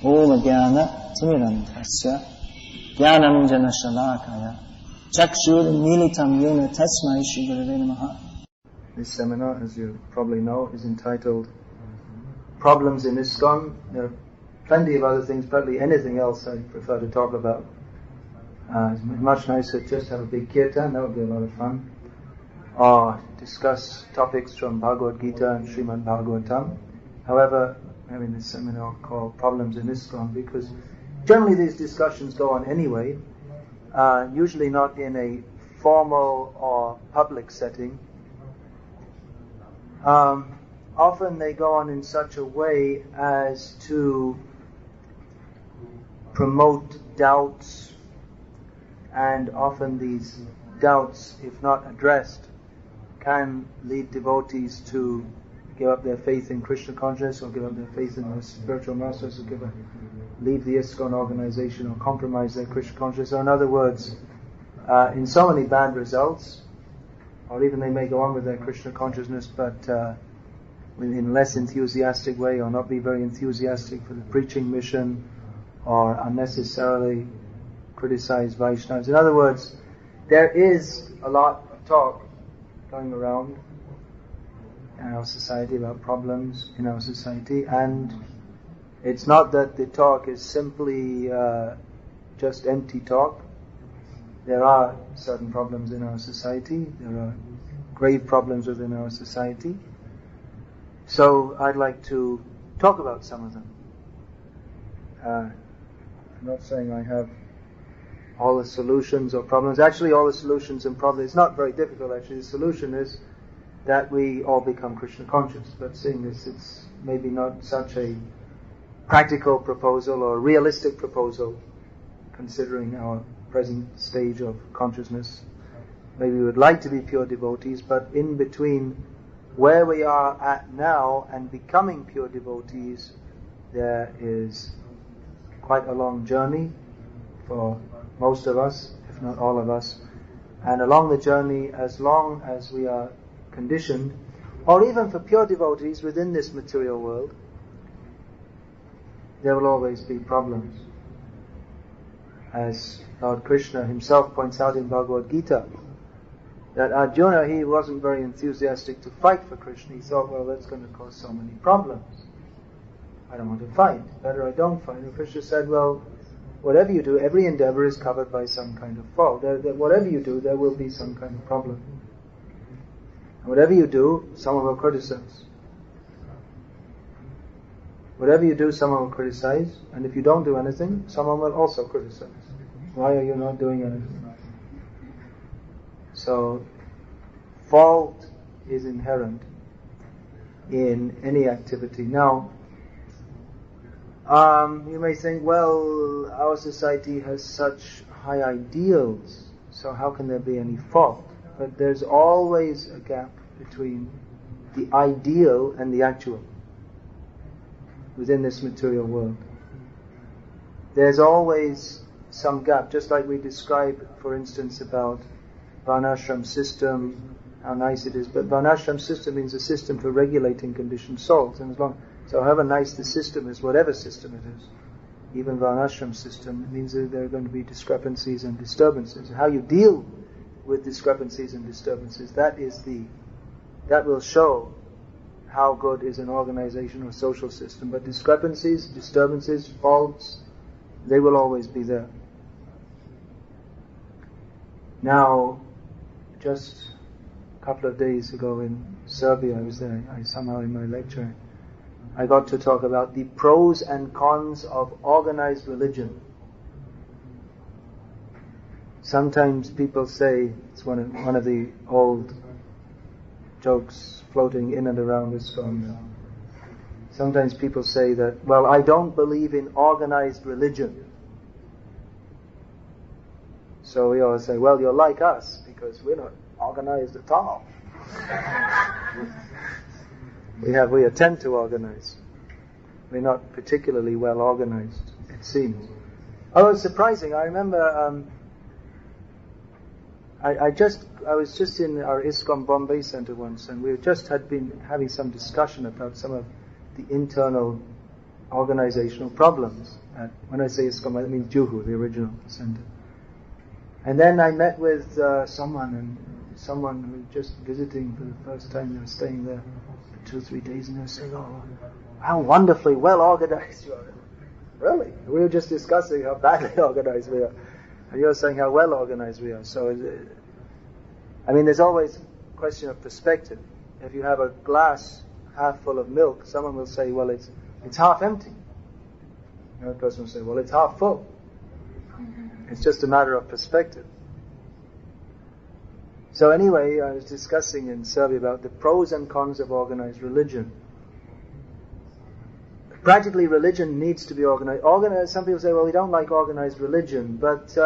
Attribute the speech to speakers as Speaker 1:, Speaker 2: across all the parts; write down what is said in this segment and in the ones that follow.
Speaker 1: Om Jnana Timirantasya Jnanam Jana Shalakaya Chakshur Militam Yena Tasmai Shri Gurave Namaha. This seminar, as you probably know, is entitled Problems in ISKCON. There are plenty of other things, probably anything else I prefer to talk about. It's much nicer to just have a big kirtan, that would be a lot of fun. Or discuss topics from Bhagavad Gita and Srimad Bhagavatam. However, having this seminar called Problems in ISKCON, because generally these discussions go on anyway, usually not in a formal or public setting. Often they go on in such a way as to promote doubts, and often these doubts, if not addressed, can lead devotees to give up their faith in Krishna consciousness, or give up their faith in their spiritual masters, or leave the ISKCON organization, or compromise their Krishna consciousness. Or in other words, in so many bad results, or even they may go on with their Krishna consciousness, but in a less enthusiastic way, or not be very enthusiastic for the preaching mission, or unnecessarily criticize Vaishnavas. In other words, there is a lot of talk going around in our society about problems in our society, and it's not that the talk is simply just empty talk. There are certain problems in our society. There are grave problems within our society. So I'd like to talk about some of them. I'm not saying I have all the solutions or problems. Actually, all the solutions and problems, it's not very difficult actually. The solution is that we all become Krishna conscious. But seeing this, it's maybe not such a practical proposal or realistic proposal, considering our present stage of consciousness. Maybe we would like to be pure devotees, but in between where we are at now and becoming pure devotees, there is quite a long journey for most of us, if not all of us. And along the journey, as long as we are conditioned, or even for pure devotees within this material world, there will always be problems. As Lord Krishna himself points out in Bhagavad Gita, that Arjuna, he wasn't very enthusiastic to fight for Krishna. He thought, well, that's going to cause so many problems. I don't want to fight. Better I don't fight. And Krishna said, well, whatever you do, every endeavor is covered by some kind of fault. Whatever you do, there will be some kind of problem. And whatever you do, someone will criticize. Whatever you do, someone will criticize. And if you don't do anything, someone will also criticize. Why are you not doing anything? So, fault is inherent in any activity. Now, you may think, well, our society has such high ideals, so how can there be any fault? But there's always a gap between the ideal and the actual within this material world. There's always some gap, just like we described, for instance, about Varnashram system, how nice it is. But Varnashram system means a system for regulating conditioned souls. And so however nice the system is, whatever system it is, even Varnashram system, it means that there are going to be discrepancies and disturbances. How you deal with discrepancies and disturbances, that will show how good is an organization or social system. But discrepancies, disturbances, faults, they will always be there. Now, just a couple of days ago in Serbia, I was there, somehow in my lecture, I got to talk about the pros and cons of organized religion. Sometimes people say, it's one of the old jokes floating in and around ISKCON. Sometimes people say that, well, I don't believe in organized religion. So we always say, well, you're like us, because we're not organized at all. We attempt to organize. We're not particularly well organized, it seems. Oh, it's surprising. I remember I was just in our ISKCON Bombay Center once, and we had been having some discussion about some of the internal organizational problems. When I say ISKCON, I mean Juhu, the original center. And then I met with someone who was just visiting for the first time. They were staying there for 2-3 days, and they were saying, "Oh, how wonderfully well organized you are." Really? We were just discussing how badly organized we are. And you're saying how well organized we are. So, there's always a question of perspective. If you have a glass half full of milk, someone will say, well, it's half empty. Another person will say, well, it's half full. It's just a matter of perspective. So anyway, I was discussing in Serbia about the pros and cons of organized religion. Practically, religion needs to be organized. Some people say, well, we don't like organized religion, but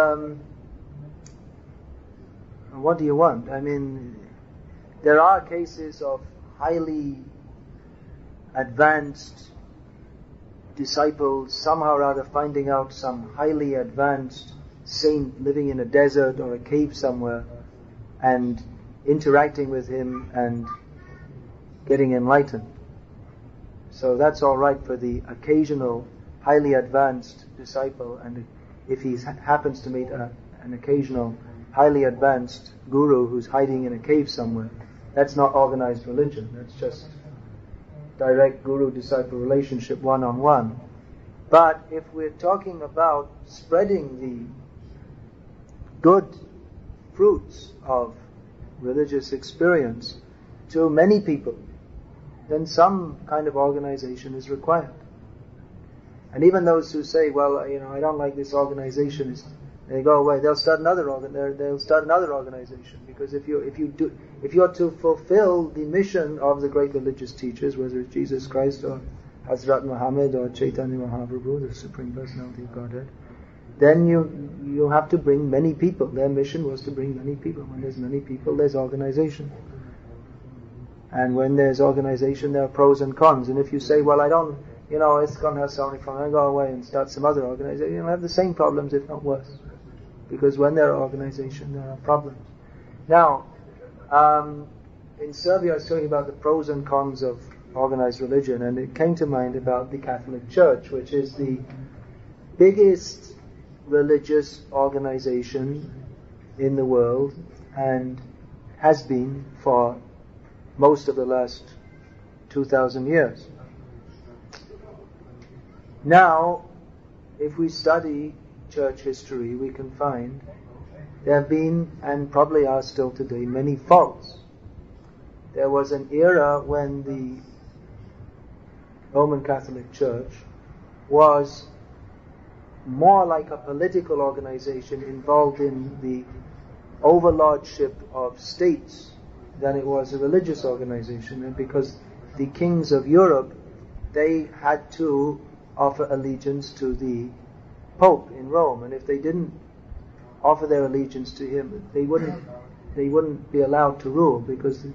Speaker 1: what do you want? There are cases of highly advanced disciples somehow or other finding out some highly advanced saint living in a desert or a cave somewhere and interacting with him and getting enlightened. So that's all right for the occasional highly advanced disciple, and if he happens to meet an occasional highly advanced guru who's hiding in a cave somewhere, that's not organized religion. That's just direct guru-disciple relationship one-on-one. But if we're talking about spreading the good fruits of religious experience to many people, then some kind of organization is required. And even those who say, well, I don't like this organization, they go away. They'll start another organization, because if you're to fulfill the mission of the great religious teachers, whether it's Jesus Christ or Hazrat Muhammad or Chaitanya Mahaprabhu, the Supreme Personality of Godhead, then you have to bring many people. Their mission was to bring many people. When there's many people, there's organization. And when there's organization, there are pros and cons. And if you say, well, I don't, ISKCON has so many problems, I go away and start some other organization, you'll have the same problems, if not worse. Because when there are organization, there are problems. Now, in Serbia I was talking about the pros and cons of organized religion, and it came to mind about the Catholic Church, which is the biggest religious organization in the world, and has been for most of the last 2,000 years. Now, if we study church history, we can find there have been, and probably are still today, many faults. There was an era when the Roman Catholic Church was more like a political organization involved in the overlordship of states than it was a religious organization. And because the kings of Europe, they had to offer allegiance to the Pope in Rome, and if they didn't offer their allegiance to him, they wouldn't be allowed to rule, because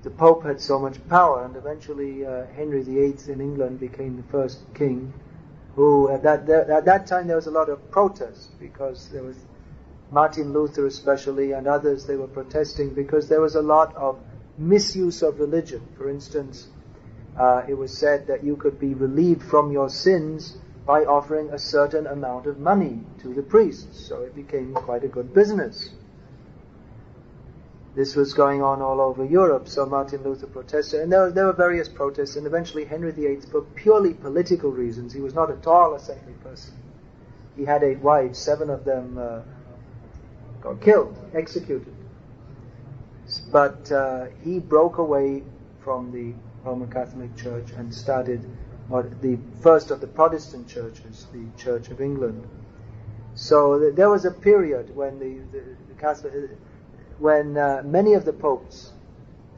Speaker 1: the Pope had so much power. And eventually Henry VIII in England became the first king, who at that time there was a lot of protest, because there was Martin Luther especially and others. They were protesting because there was a lot of misuse of religion. For instance, it was said that you could be relieved from your sins by offering a certain amount of money to the priests. So it became quite a good business. This was going on all over Europe, so Martin Luther protested, and there were various protests, and eventually Henry VIII, for purely political reasons, he was not at all a saintly person. He had 8 wives, 7 of them got killed, executed. But he broke away from the Roman Catholic Church and started the first of the Protestant churches, the Church of England. So there was a period when the Catholic, when many of the popes,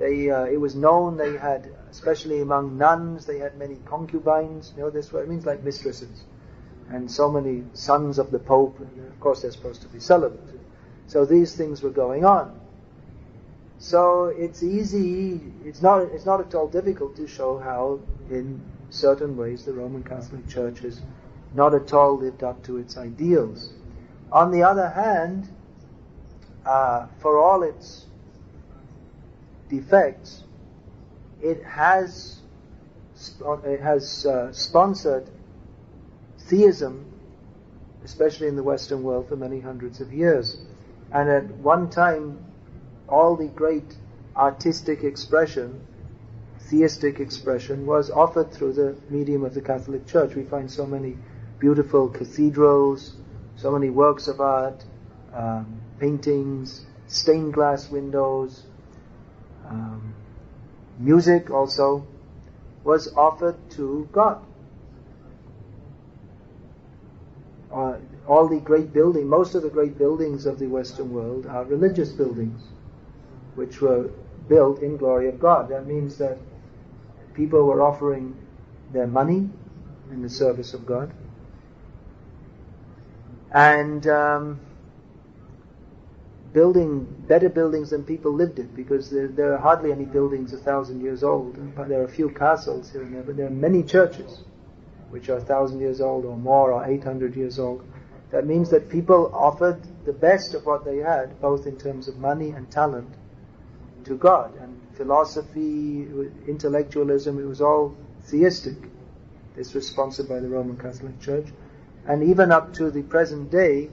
Speaker 1: it was known they had, especially among nuns, they had many concubines. This what it means, like mistresses, and so many sons of the Pope. And of course, they're supposed to be celibate. So these things were going on. So it's easy. It's not at all difficult to show how, in certain ways, the Roman Catholic Church has not at all lived up to its ideals. On the other hand, for all its defects, it has sponsored theism, especially in the Western world, for many hundreds of years. And at one time, all the great artistic expression, theistic expression, was offered through the medium of the Catholic Church. We find so many beautiful cathedrals, so many works of art, paintings, stained glass windows, music also was offered to God. All the great buildings, most of the great buildings of the Western world are religious buildings, which were built in glory of God. That means that people were offering their money in the service of God, and building better buildings than people lived in, because there are hardly any buildings 1,000 years old. There are a few castles here and there, but there are many churches which are 1,000 years old or more, or 800 years old. That means that people offered the best of what they had, both in terms of money and talent, to God. And philosophy, intellectualism, it was all theistic. This was sponsored by the Roman Catholic Church. And even up to the present day,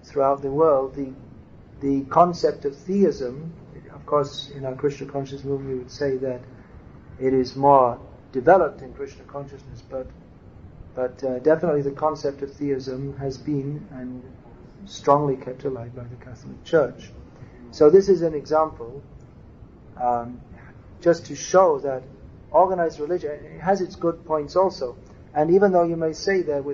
Speaker 1: throughout the world, the concept of theism, of course, in our Krishna consciousness movement, we would say that it is more developed in Krishna consciousness, but definitely the concept of theism has been and strongly kept alive by the Catholic Church. So this is an example, just to show that organized religion, it has its good points also. And even though you may say that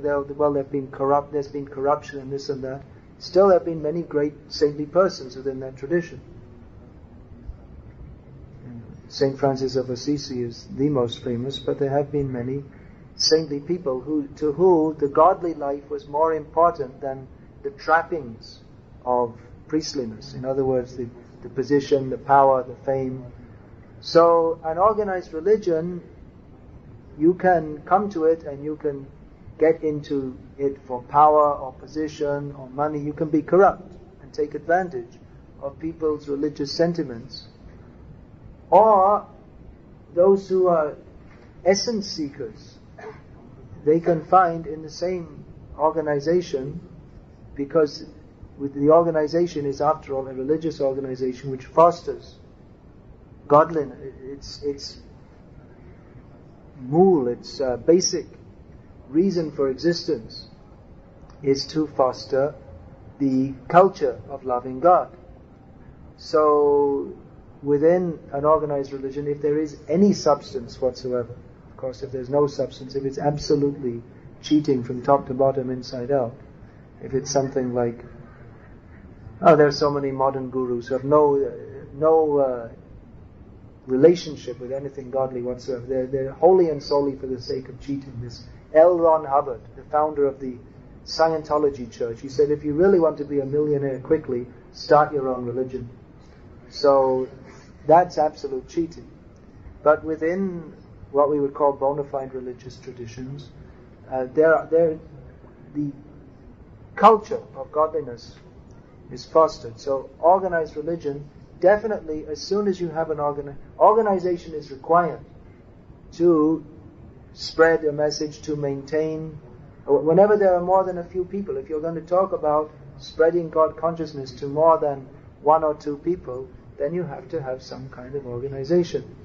Speaker 1: there's been corruption and this and that, still there have been many great saintly persons within that tradition. Saint Francis of Assisi is the most famous, but there have been many saintly people to whom the godly life was more important than the trappings of priestliness. In other words, the position, the power, the fame. So an organized religion, you can come to it and you can get into it for power or position or money. You can be corrupt and take advantage of people's religious sentiments. Or those who are essence seekers, they can find in the same organization, because the organization is after all a religious organization which fosters godliness. Its its basic reason for existence is to foster the culture of loving God. So within an organized religion, if there is any substance whatsoever, of course if there's no substance, if it's absolutely cheating from top to bottom, inside out, if it's something like, there are so many modern gurus who have no relationship with anything godly whatsoever. They're wholly and solely for the sake of cheating. This L. Ron Hubbard, the founder of the Scientology Church, he said, if you really want to be a millionaire quickly, start your own religion. So that's absolute cheating. But within what we would call bona fide religious traditions, the culture of godliness is fostered. So organized religion, definitely, as soon as you have an organization is required to spread a message, to maintain. Whenever there are more than a few people, if you're going to talk about spreading God consciousness to more than one or two people, then you have to have some kind of organization.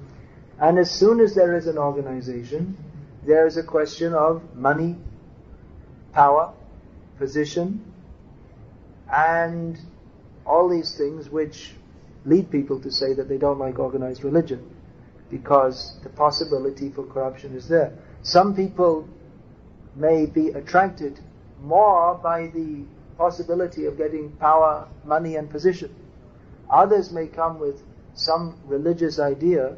Speaker 1: And as soon as there is an organization, there is a question of money, power, position, and all these things which lead people to say that they don't like organized religion, because the possibility for corruption is there. Some people may be attracted more by the possibility of getting power, money, and position. Others may come with some religious idea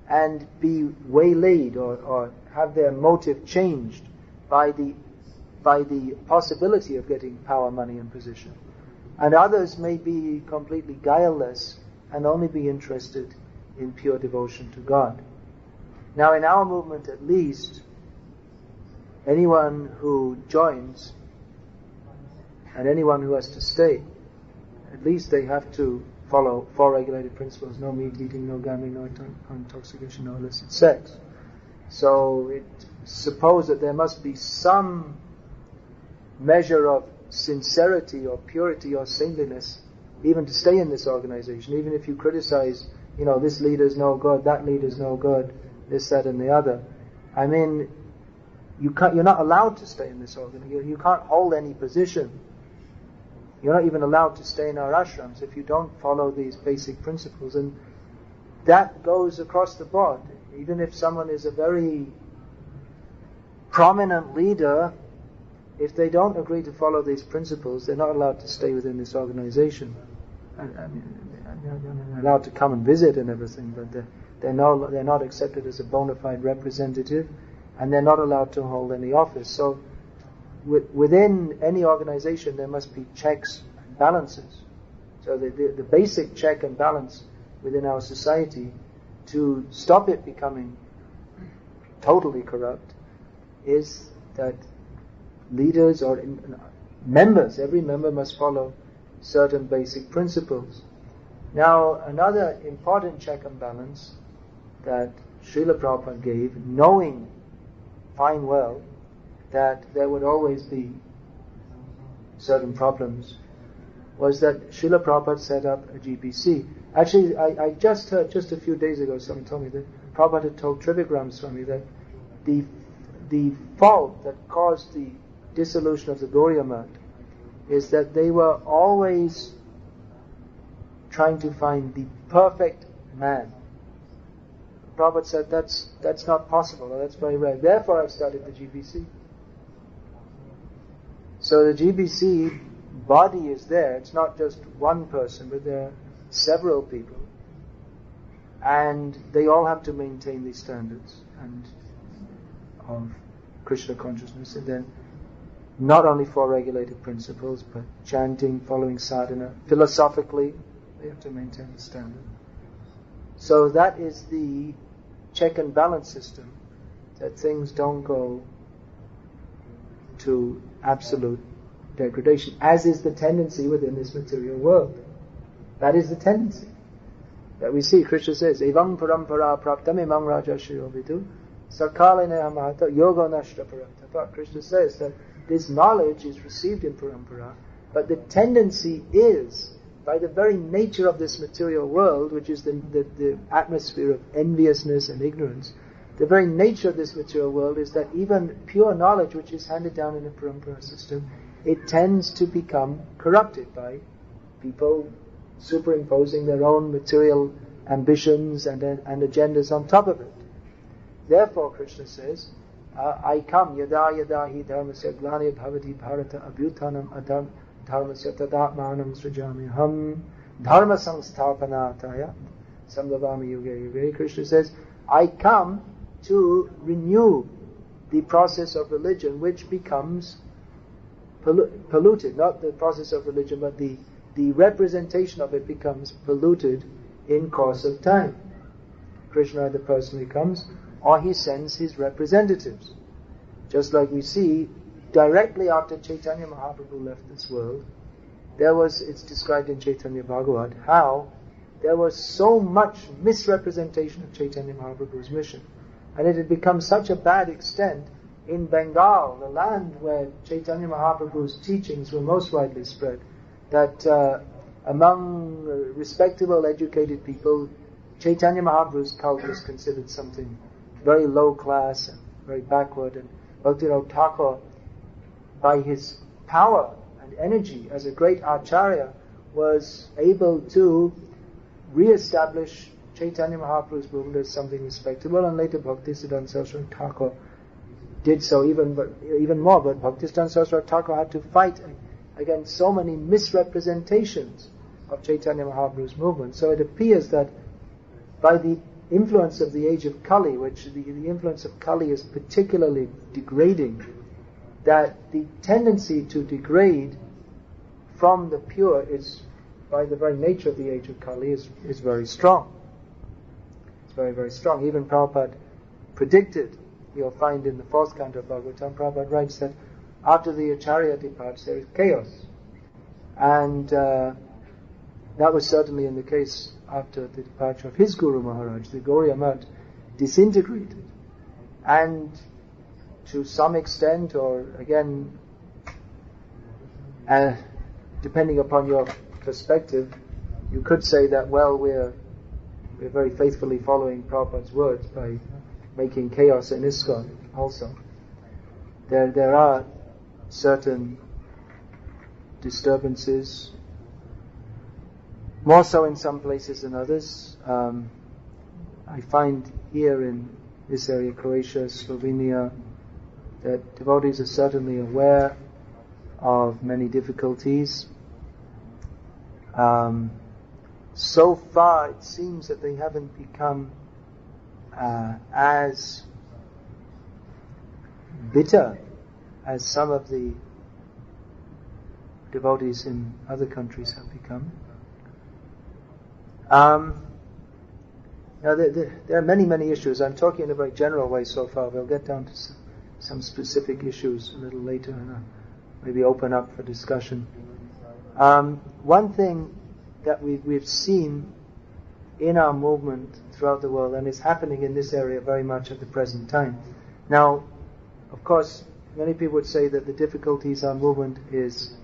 Speaker 1: and be waylaid or have their motive changed by the possibility of getting power, money, and position. And others may be completely guileless and only be interested in pure devotion to God. Now, in our movement at least, anyone who joins and anyone who has to stay, at least they have to follow 4 regulated principles: no meat eating, no gambling, no intoxication, no illicit sex. So it supposes that there must be some measure of sincerity or purity or saintliness even to stay in this organization, even if you criticize, this leader is no good, that leader is no good, this, that and the other. I mean, you're not allowed to stay in this organization. You can't hold any position. You're not even allowed to stay in our ashrams if you don't follow these basic principles. And that goes across the board. Even if someone is a very prominent leader, if they don't agree to follow these principles, they're not allowed to stay within this organization. They're allowed to come and visit and everything, but they're not accepted as a bona fide representative, and they're not allowed to hold any office. So within any organization there must be checks and balances. So the basic check and balance within our society to stop it becoming totally corrupt is that leaders or members, every member must follow certain basic principles. Now, another important check and balance that Srila Prabhupada gave, knowing fine well that there would always be certain problems, was that Srila Prabhupada set up a GBC. Actually, I just heard just a few days ago, someone told me that Prabhupada had told Trivigram Swami that the fault that caused the dissolution of the Gauriya Math is that they were always trying to find the perfect man. Prabhupada said that's not possible, or that's very rare. Therefore I've started the GBC. So the GBC body is there. It's not just one person, but there are several people. And they all have to maintain these standards and of Krishna consciousness. And then not only four regulated principles, but chanting, following sadhana. Philosophically, they have to maintain the standard. So that is the check and balance system, that things don't go to absolute degradation, as is the tendency within this material world. That is the tendency that we see. Krishna says, Evam parampara praptam imam rajashriyo vidu sakalene amata yoga nashta paramtapa. Krishna says that this knowledge is received in parampara, but the tendency is, by the very nature of this material world, which is the atmosphere of enviousness and ignorance, the very nature of this material world is that even pure knowledge, which is handed down in a parampara system, it tends to become corrupted by people superimposing their own material ambitions and agendas on top of it. Therefore, Krishna says, I come, yada yada hi dharmasya glani bhavati bharata abhyutanam adam dharmasya tadatmanam srijami ham dharma samsthapanataya samdavami yuge yuge. Krishna says, I come to renew the process of religion, which becomes polluted. Not the process of religion, but the representation of it becomes polluted in course of time. Krishna either personally comes, or he sends his representatives. Just like we see, directly after Chaitanya Mahaprabhu left this world, it's described in Chaitanya Bhagavat, how there was so much misrepresentation of Chaitanya Mahaprabhu's mission. And it had become such a bad extent in Bengal, the land where Chaitanya Mahaprabhu's teachings were most widely spread, that among respectable, educated people, Chaitanya Mahaprabhu's cult was considered something very low class and very backward. And Bhaktivinoda Thakur, by his power and energy as a great acharya, was able to re-establish Chaitanya Mahaprabhu's movement as something respectable, and later Bhaktisiddhanta Saraswati Thakur did so even more. But Bhaktisiddhanta Saraswati Thakur had to fight against so many misrepresentations of Chaitanya Mahaprabhu's movement. So it appears that by the influence of the age of Kali, which the influence of Kali is particularly degrading, that the tendency to degrade from the pure is, by the very nature of the age of Kali, is very strong. It's very, very strong. Even Prabhupada predicted, you'll find in the fourth canto of Bhagavatam, Prabhupada writes that after the Acharya departs, there is chaos. And that was certainly in the case after the departure of his Guru Maharaj. The Gauriya Math disintegrated. And to some extent, or again, depending upon your perspective, you could say that, well, we're very faithfully following Prabhupada's words by making chaos in ISKCON also. There are certain disturbances, more so in some places than others. I find here in this area, Croatia, Slovenia, that devotees are certainly aware of many difficulties. So far, it seems that they haven't become as bitter as some of the devotees in other countries have become. Now, there are many issues. I'm talking in a very general way so far. We'll get down to some specific issues a little later and maybe open up for discussion. One thing that we've seen in our movement throughout the world, and is happening in this area very much at the present time. Now, of course, many people would say that the difficulties our movement is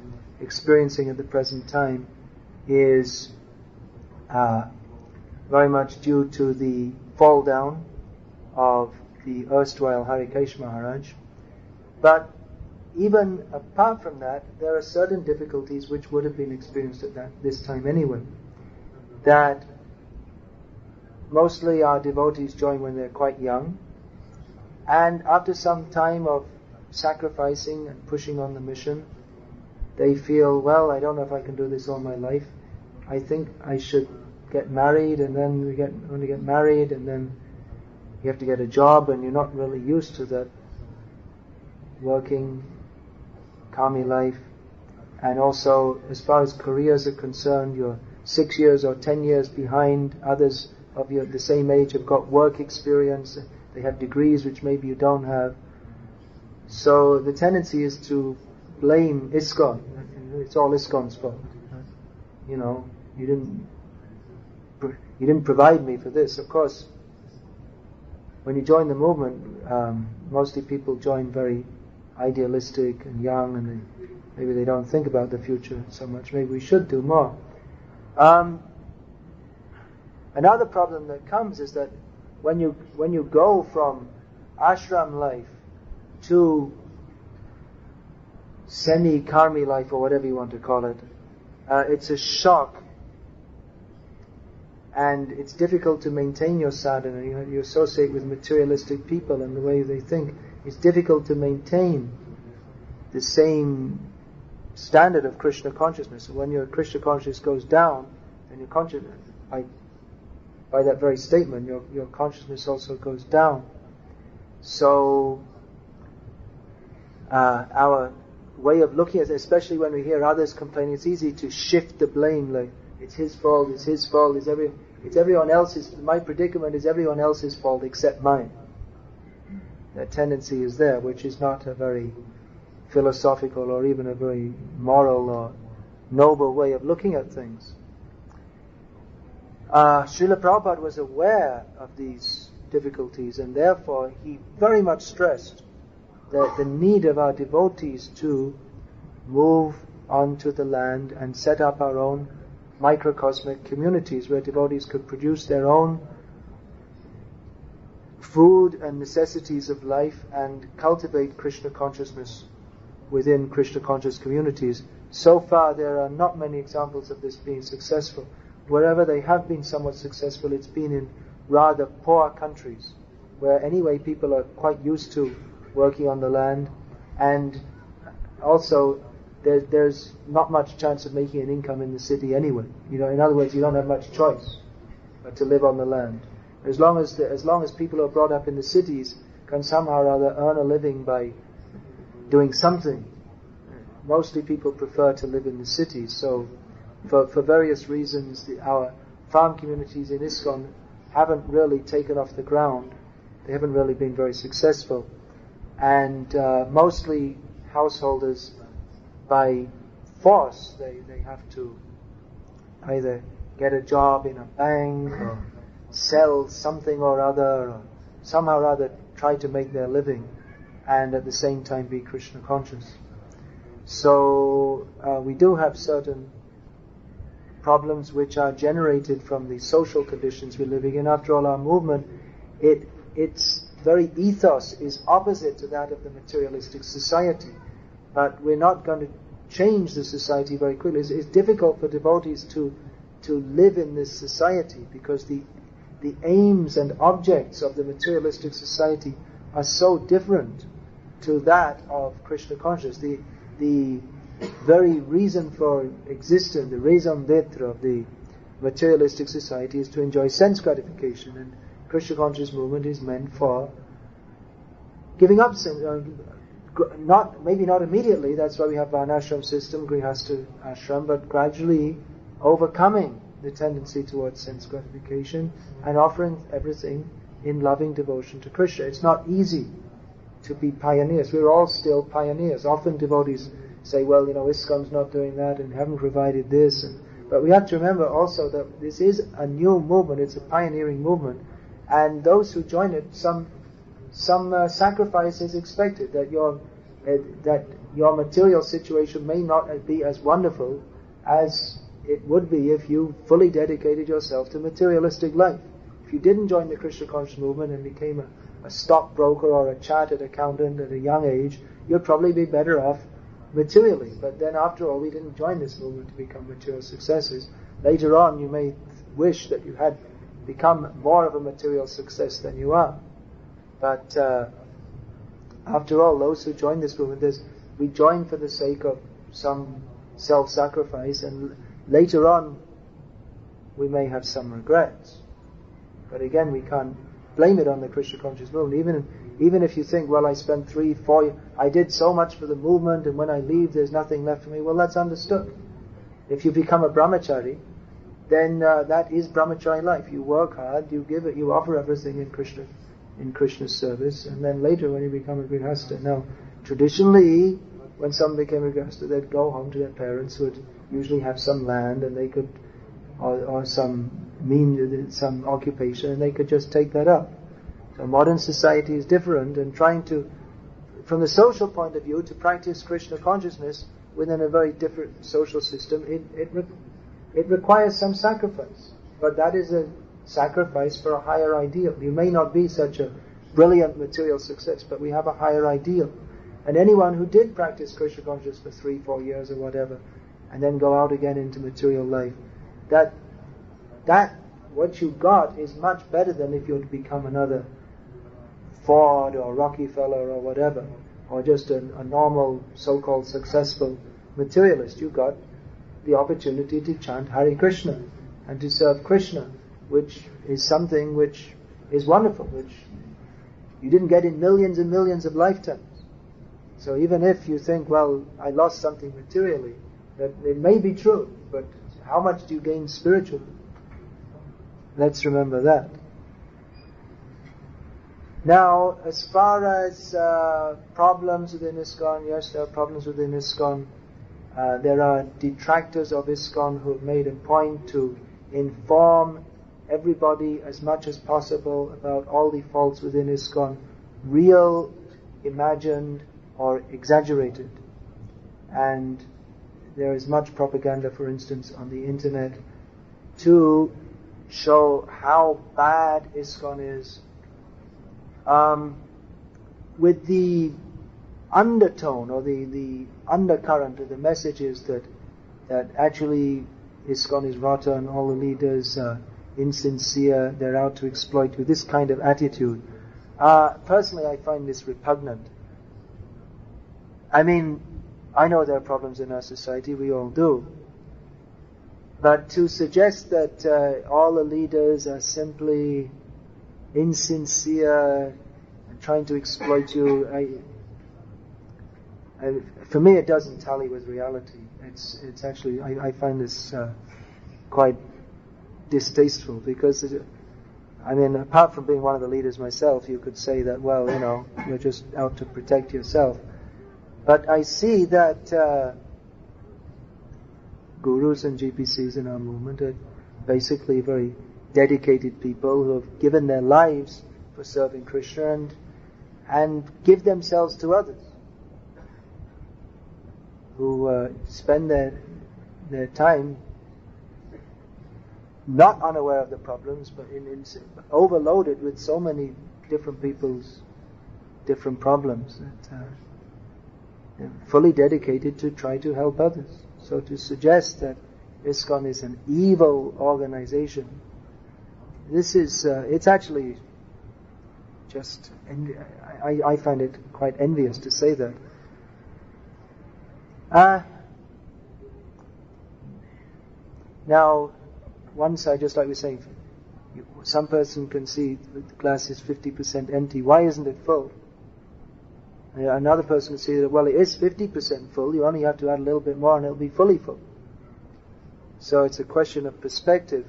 Speaker 1: experiencing at the present time is very much due to the fall down of the erstwhile Harikesh Maharaj. But even apart from that, there are certain difficulties which would have been experienced at this time anyway. That mostly our devotees join when they're quite young, and after some time of sacrificing and pushing on the mission, they feel, well, I don't know if I can do this all my life. I think I should get married, and then when you get married, and then you have to get a job, and you're not really used to that working Kami life. And also, as far as careers are concerned, you're 6 years or 10 years behind others of the same age have got work experience. They have degrees which maybe you don't have. So the tendency is to blame ISKCON. It's all ISKCON's fault. You know, you didn't provide me for this. Of course, when you join the movement, mostly people join very idealistic and young, and maybe they don't think about the future so much. Maybe we should do more. Another problem that comes is that when you go from ashram life to semi-karmi life, or whatever you want to call it, it's a shock, and it's difficult to maintain your sadhana. You associate with materialistic people and the way they think. It's difficult to maintain the same standard of Krishna consciousness. When your Krishna consciousness goes down, then your consciousness, by that very statement, your consciousness also goes down. So our way of looking at it, especially when we hear others complaining, it's easy to shift the blame, like it's his fault, it's everyone else's. My predicament is everyone else's fault except mine. That tendency is there, which is not a very philosophical or even a very moral or noble way of looking at things. Srila Prabhupada was aware of these difficulties, and therefore he very much stressed that the need of our devotees to move onto the land and set up our own microcosmic communities where devotees could produce their own food and necessities of life and cultivate Krishna consciousness within Krishna conscious communities. So far there are not many examples of this being successful. Wherever they have been somewhat successful, it's been in rather poor countries where anyway people are quite used to working on the land, and also there's not much chance of making an income in the city anyway. You know, in other words, you don't have much choice but to live on the land. As long as people who are brought up in the cities can somehow or other earn a living by doing something, mostly people prefer to live in the cities. So for various reasons, our farm communities in ISKCON haven't really taken off the ground. They haven't really been very successful. And mostly householders, by force, they have to either get a job in a bank or sell something or other, or somehow or other try to make their living and at the same time be Krishna conscious. So we do have certain problems which are generated from the social conditions we're living in. After all, our movement, its very ethos is opposite to that of the materialistic society. But we're not going to change the society very quickly. It's difficult for devotees to live in this society because the aims and objects of the materialistic society are so different to that of Krishna consciousness. The very reason for existence, the raison d'etre of the materialistic society is to enjoy sense gratification, and Krishna conscious movement is meant for giving up sense. Maybe not immediately, that's why we have Varnashram system, Grihastha ashram, but gradually overcoming the tendency towards sense gratification and offering everything in loving devotion to Krishna. It's not easy to be pioneers. We're all still pioneers. Often devotees say, well, ISKCON's not doing that and haven't provided this. But we have to remember also that this is a new movement. It's a pioneering movement. And those who join it, some sacrifice is expected, that your material situation may not be as wonderful as it would be if you fully dedicated yourself to materialistic life. If you didn't join the Krishna conscious movement and became a stockbroker or a chartered accountant at a young age, you'd probably be better off materially. But then after all, we didn't join this movement to become material successes. Later on, you may wish that you had become more of a material success than you are. But after all, those who join this movement, we join for the sake of some self-sacrifice, and later on we may have some regrets. But again, we can't blame it on the Krishna conscious movement. Even if you think, well, I spent 3-4 years, I did so much for the movement, and when I leave there's nothing left for me, well, that's understood. If you become a brahmachari, then that is brahmachari life. You work hard, you give it, you offer everything in Krishna's service, and then later when you become a grihastha. Now, traditionally, when someone became a grihastha, they'd go home to their parents, who would usually have some land, and they could, or some occupation, and they could just take that up. So modern society is different, and trying to, from the social point of view, to practice Krishna consciousness within a very different social system, it requires some sacrifice. But that is a sacrifice for a higher ideal. You may not be such a brilliant material success, but we have a higher ideal. And anyone who did practice Krishna consciousness for 3-4 years or whatever, and then go out again into material life, that what you got is much better than if you had become another Ford or Rockefeller or whatever, or just a normal so-called successful materialist. You got the opportunity to chant Hare Krishna and to serve Krishna, which is something which is wonderful, which you didn't get in millions and millions of lifetimes. So even if you think, well, I lost something materially, that it may be true, but how much do you gain spiritually? Let's remember that. Now, as far as problems within ISKCON, yes, there are problems within ISKCON. There are detractors of ISKCON who have made a point to inform everybody as much as possible about all the faults within ISKCON, real, imagined, or exaggerated. And there is much propaganda, for instance, on the internet to show how bad ISKCON is, with the undertone or the undercurrent of the messages that actually ISKCON is rotten, all the leaders are insincere, they're out to exploit you, this kind of attitude. Personally, I find this repugnant. I mean, I know there are problems in our society, we all do. But to suggest that all the leaders are simply insincere and trying to exploit you, for me it doesn't tally with reality. It's actually, I find this quite distasteful, because apart from being one of the leaders myself, you could say that, well, you're just out to protect yourself. But I see that gurus and GPCs in our movement are basically very dedicated people who have given their lives for serving Krishna, and give themselves to others, who spend their time not unaware of the problems, but overloaded with so many different people's different problems that they're fully dedicated to try to help others. So to suggest that ISKCON is an evil organization, this is, it's actually just, I find it quite envious to say that. Now, once I just like we say, some person can see the glass is 50% empty. Why isn't it full? Another person can see that, well, it is 50% full. You only have to add a little bit more and it'll be fully full. So it's a question of perspective.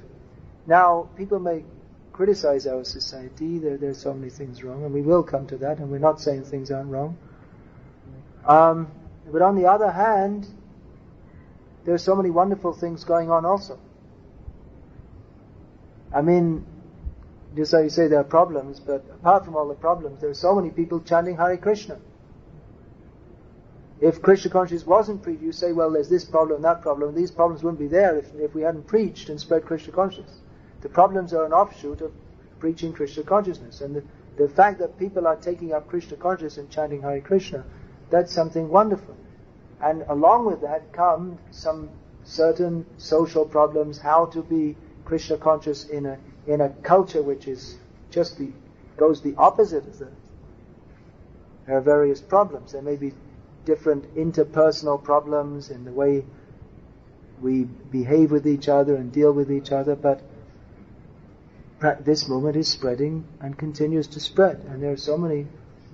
Speaker 1: Now, people may criticize our society. There's so many things wrong, and we will come to that, and we're not saying things aren't wrong. But on the other hand, there's so many wonderful things going on also. I mean, just like you say, there are problems, but apart from all the problems, there are so many people chanting Hare Krishna. If Krishna consciousness wasn't preached, you say, well, there's this problem, that problem. These problems wouldn't be there if we hadn't preached and spread Krishna consciousness. The problems are an offshoot of preaching Krishna consciousness. And the fact that people are taking up Krishna consciousness and chanting Hare Krishna, that's something wonderful. And along with that come some certain social problems, how to be Krishna conscious in a culture which is just goes the opposite of that. There are various problems. There may be different interpersonal problems in the way we behave with each other and deal with each other, but this movement is spreading and continues to spread, and there are so many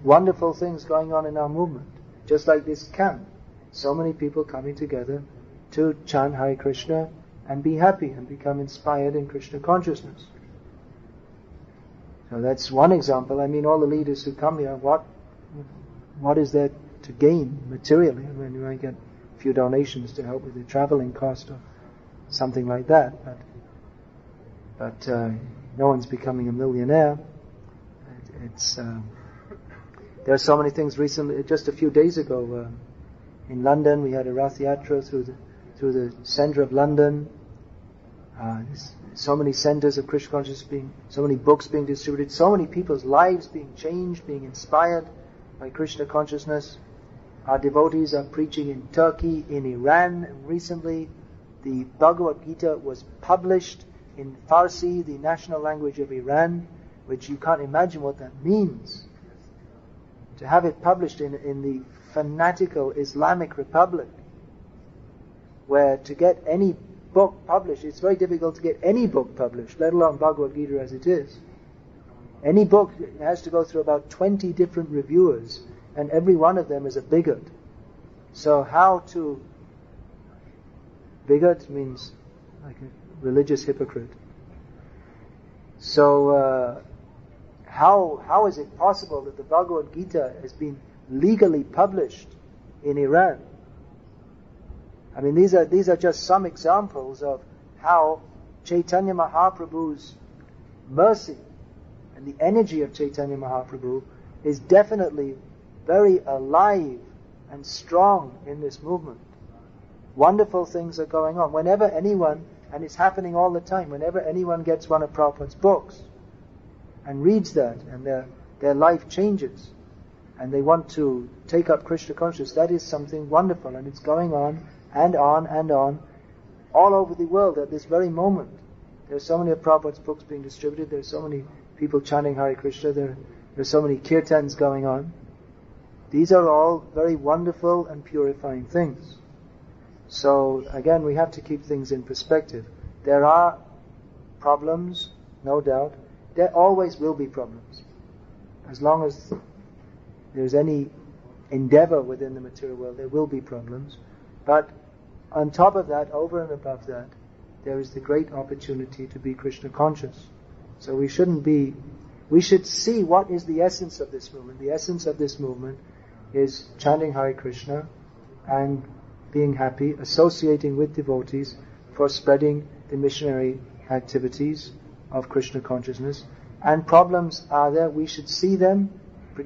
Speaker 1: wonderful things going on in our movement. Just like this camp, so many people coming together to chant Hare Krishna and be happy and become inspired in Krishna consciousness. So that's one example. I mean, all the leaders who come here, what is there to gain materially? I mean, you might get a few donations to help with the traveling cost or something like that, but no one's becoming a millionaire. There are so many things. Recently, just a few days ago, in London, we had a Rath Yatra through the centre of London. So many centres of Krishna consciousness so many books being distributed, so many people's lives being changed, being inspired by Krishna consciousness. Our devotees are preaching in Turkey, in Iran. And recently, the Bhagavad Gita was published in Farsi, the national language of Iran, which you can't imagine what that means. To have it published in the fanatical Islamic Republic, where to get any book published, it's very difficult to get any book published, let alone Bhagavad Gita as it is. Any book has to go through about 20 different reviewers, and every one of them is a bigot. So bigot means like a religious hypocrite. So how is it possible that the Bhagavad Gita has been legally published in Iran? I mean, these are just some examples of how Chaitanya Mahaprabhu's mercy and the energy of Chaitanya Mahaprabhu is definitely very alive and strong in this movement. Wonderful things are going on. Whenever anyone, and it's happening all the time, whenever anyone gets one of Prabhupada's books and reads that, and their life changes, and they want to take up Krishna consciousness, that is something wonderful, and it's going on and on and on all over the world at this very moment. There are so many of Prabhupada's books being distributed, there are so many people chanting Hare Krishna, there are so many kirtans going on. These are all very wonderful and purifying things. So again, we have to keep things in perspective. There are problems, no doubt. There always will be problems. As long as there's any endeavor within the material world, there will be problems. But on top of that, over and above that, there is the great opportunity to be Krishna conscious. So we should see what is the essence of this movement. The essence of this movement is chanting Hare Krishna and being happy, associating with devotees for spreading the missionary activities of Krishna consciousness. And problems are there, we should see them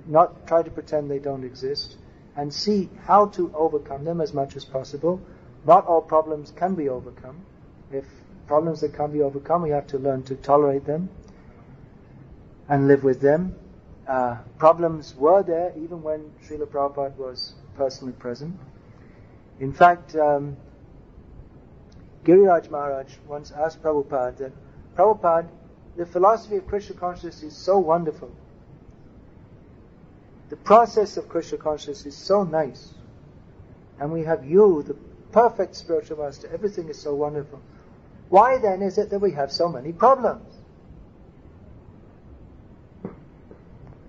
Speaker 1: not try to pretend they don't exist, and see how to overcome them as much as possible. Not all problems can be overcome. If problems that can't be overcome, we have to learn to tolerate them and live with them. Problems were there even when Srila Prabhupada was personally present. In fact, Giriraj Maharaj once asked Prabhupada that, Prabhupada, the philosophy of Krishna consciousness is so wonderful. The process of Krishna consciousness is so nice. And we have you, the perfect spiritual master. Everything is so wonderful. Why then is it that we have so many problems?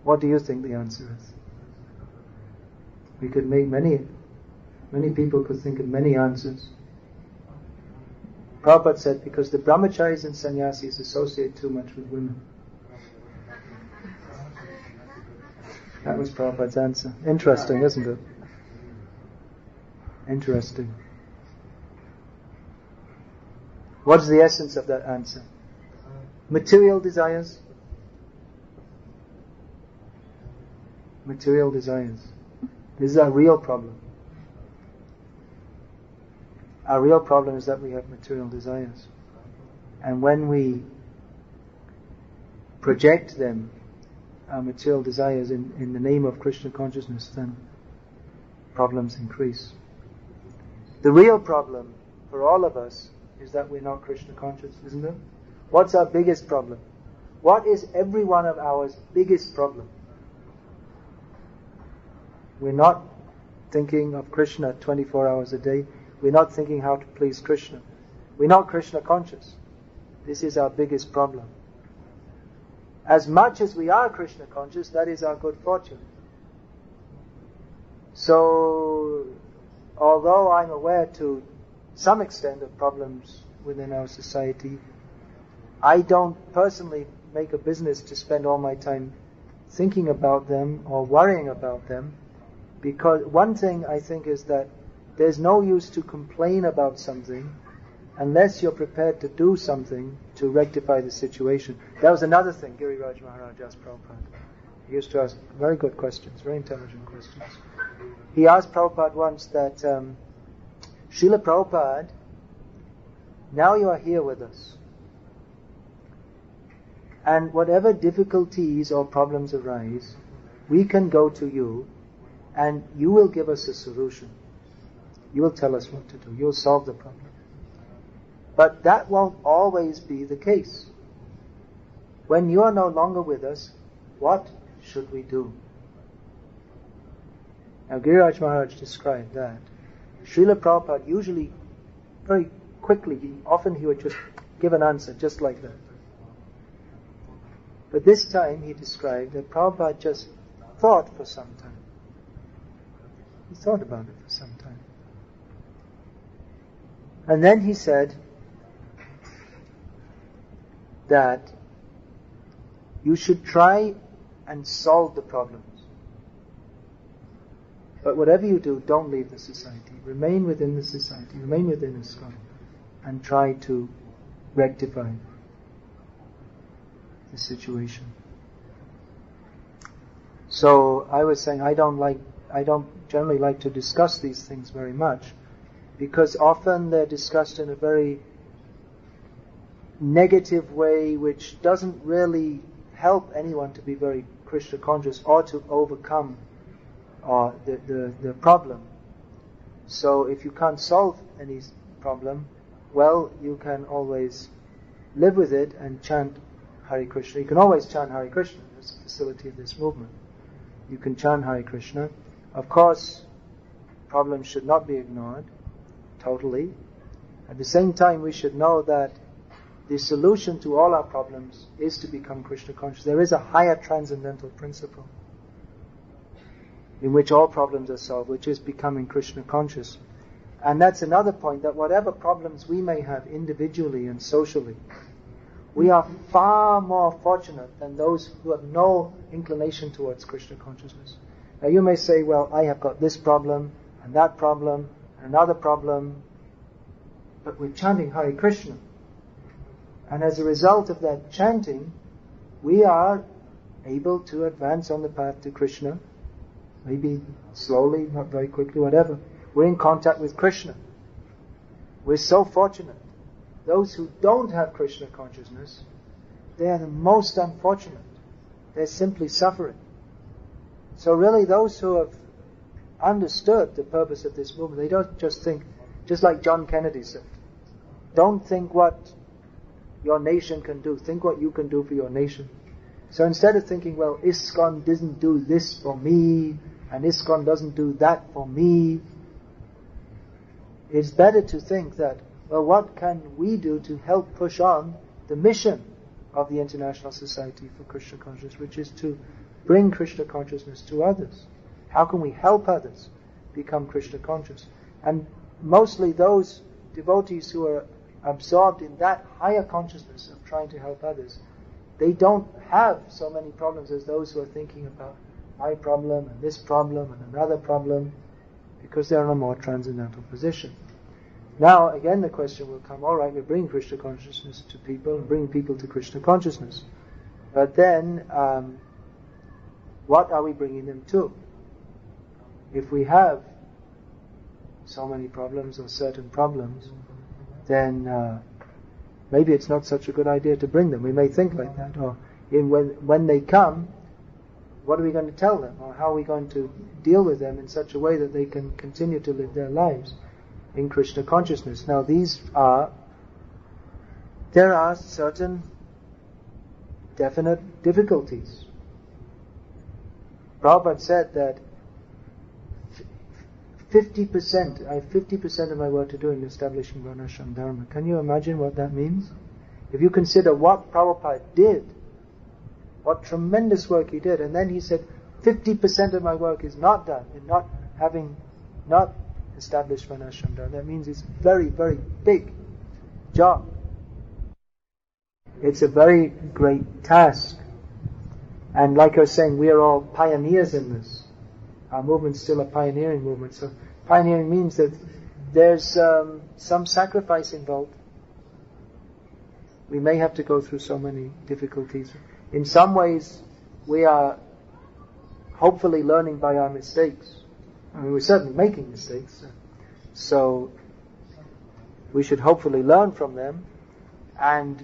Speaker 1: What do you think the answer is? We could make many people could think of many answers. Prabhupada said, because the brahmacharis and sannyasis associate too much with women. That was Prabhupada's answer. Interesting, isn't it? Interesting. What is the essence of that answer? Material desires. Material desires. This is our real problem. Our real problem is that we have material desires. And when we project them, our material desires, in the name of Krishna consciousness, then problems increase. The real problem for all of us is that we're not Krishna conscious, isn't it? What's our biggest problem? What is every one of ours biggest problem? We're not thinking of Krishna 24 hours a day. We're not thinking how to please Krishna. We're not Krishna conscious. This is our biggest problem. As much as we are Krishna conscious, that is our good fortune. So, although I'm aware to some extent of problems within our society, I don't personally make a business to spend all my time thinking about them or worrying about them, because one thing I think is that there's no use to complain about something unless you're prepared to do something to rectify the situation. That was another thing Giriraj Maharaj asked Prabhupada. He used to ask very good questions, very intelligent questions. He asked Prabhupada once that, Srila Prabhupada, now you are here with us. And whatever difficulties or problems arise, we can go to you and you will give us a solution. You will tell us what to do. You will solve the problem. But that won't always be the case. When you are no longer with us, what should we do? Now Giriraj Maharaj described that. Srila Prabhupada usually, very quickly, often he would just give an answer just like that. But this time he described that Prabhupada just thought for some time. He thought about it for some time. And then he said that you should try and solve the problems. But whatever you do, don't leave the society. Remain within the society, remain within ISKCON, and try to rectify the situation. So I was saying I don't generally like to discuss these things very much, because often they're discussed in a very negative way, which doesn't really help anyone to be very Krishna conscious or to overcome the problem. So if you can't solve any problem, well, you can always live with it and chant Hare Krishna. You can always chant Hare Krishna. That's the facility of this movement. You can chant Hare Krishna. Of course, problems should not be ignored totally. At the same time, we should know that the solution to all our problems is to become Krishna conscious. There is a higher transcendental principle in which all problems are solved, which is becoming Krishna conscious. And that's another point, that whatever problems we may have individually and socially, we are far more fortunate than those who have no inclination towards Krishna consciousness. Now you may say, well, I have got this problem, and that problem, and another problem, but we're chanting Hare Krishna. And as a result of that chanting, we are able to advance on the path to Krishna, maybe slowly, not very quickly, whatever. We're in contact with Krishna. We're so fortunate. Those who don't have Krishna consciousness, they are the most unfortunate. They're simply suffering. So really those who have understood the purpose of this movement, they don't just think, just like John Kennedy said, don't think what your nation can do, think what you can do for your nation. So instead of thinking, well, ISKCON doesn't do this for me, and ISKCON doesn't do that for me, it's better to think that, well, what can we do to help push on the mission of the International Society for Krishna Consciousness, which is to bring Krishna consciousness to others. How can we help others become Krishna conscious? And mostly those devotees who are absorbed in that higher consciousness of trying to help others, they don't have so many problems as those who are thinking about my problem and this problem and another problem, because they're in a more transcendental position. Now, again, the question will come, all right, we bring Krishna consciousness to people and bring people to Krishna consciousness. But then, what are we bringing them to? If we have so many problems or certain problems, then maybe it's not such a good idea to bring them. We may think like that. Or when they come, what are we going to tell them? Or how are we going to deal with them in such a way that they can continue to live their lives in Krishna consciousness? Now there are certain definite difficulties. Prabhupada said that 50%, I have 50% of my work to do in establishing Varnashram Dharma. Can you imagine what that means? If you consider what Prabhupada did, what tremendous work he did, and then he said, 50% of my work is not done in not established Varnashram Dharma. That means it's a very, very big job. It's a very great task. And like I was saying, we are all pioneers in this. Our movement's still a pioneering movement. So pioneering means that there's some sacrifice involved. We may have to go through so many difficulties. In some ways, we are hopefully learning by our mistakes. I mean, we're certainly making mistakes. So we should hopefully learn from them. And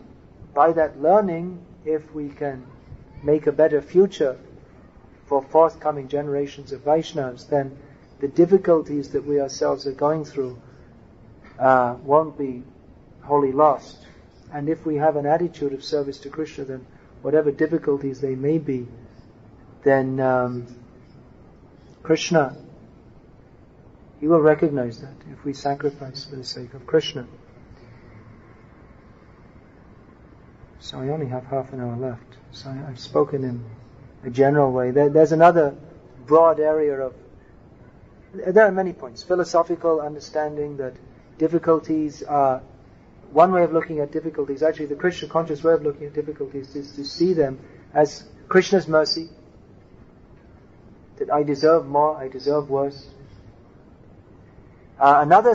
Speaker 1: by that learning, if we can make a better future for forthcoming generations of Vaishnavas, then the difficulties that we ourselves are going through won't be wholly lost. And if we have an attitude of service to Krishna, then whatever difficulties they may be, then Krishna, He will recognize that if we sacrifice for the sake of Krishna. So I only have half an hour left. So I've spoken in a general way. There's another broad area of... There are many points. Philosophical understanding that difficulties are... One way of looking at difficulties, actually the Krishna conscious way of looking at difficulties, is to see them as Krishna's mercy. That I deserve more, I deserve worse. Another